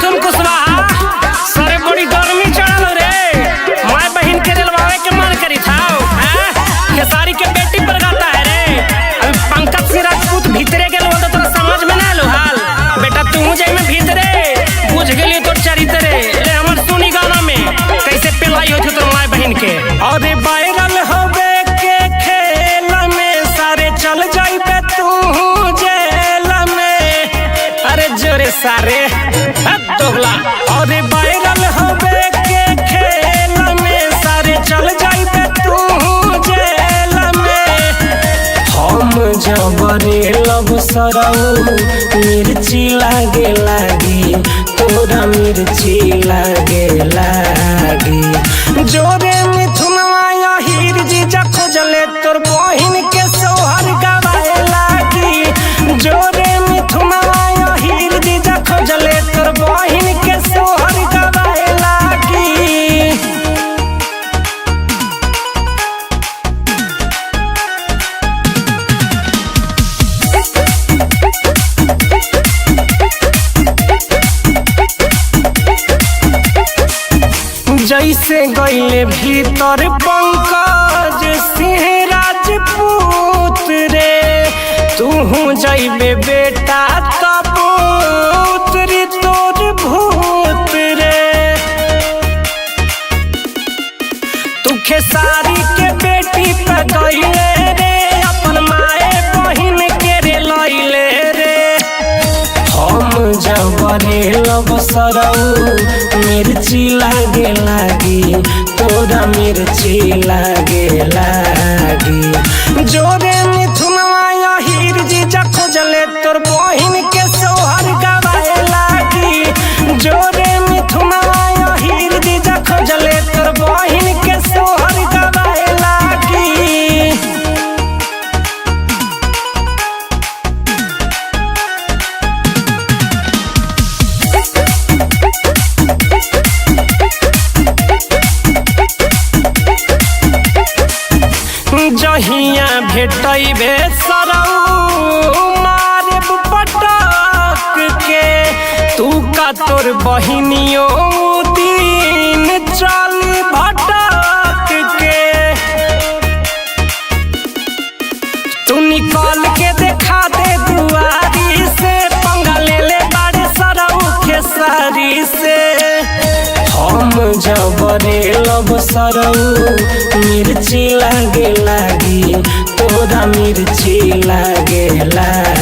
कुसुम कुशवाहा सरे बड़ी गर्मी चढ़ल रे। माय बहन के दिलवावे के मन करी था। खेसारी के बेटी पर गाता है रे। अभी पंकज सिंह राजपूत भीतरे गेल तो तोरा समझ में ना आलो हाल। बेटा तू जाई में भीतरे बुझ गेली तोर चरित्र रे। हमर सुनी गाना में कैसे पिलाई होत तोर माय बहन के। अरे वायरल होबे के खेल में सारे चल जाइबे तू जेल में। अरे जोरे सारे दोगला। अरे वायरल होबे के खेल में सारे चल जाइबे तू जेल में। हम जबरे लब सरऊ मिर्ची लागे लागी तोरा मिर्ची लागे लागी। जोरे मिथुनवा हीर जीजा खोजले तोर बहिन के सोहर गवाए लागी। जोरे मिथुनवा हीर जीजा खोजले तोर बहिन के सोहर गवाए लागी। जैसे गईले भीतर पंकज सिंह राजपूत रे। तू जाइबे बेटा तब उतरी तोर भूत रे। तू खेसारी के बेटी पे गईले रे अपन माए बहिन के रे लइले रे। हम जबरे लब सरऊ मिर्ची लागे लागी तोरा मिर्ची लागे लागी। जोरे मिथुनवा हीर जीजा खोजले तोर बहिन के सोहर गवाए लागी। जोरे मिथुनवा हीर जीजा खोजले तोर बहिन के सोहर गवाए लागी। जहिया भेटैबे सरऊ मारेब पटक के। तू का तोर बहिनियो दिन चल भटक के। तू निकल के देखा दे दुआरी से पंगा ले ले बाड़े सरऊ खेसारी से। हम जबरे लब सरऊ मिर्ची लागे लागी तोरा मिर्ची लागे लागी।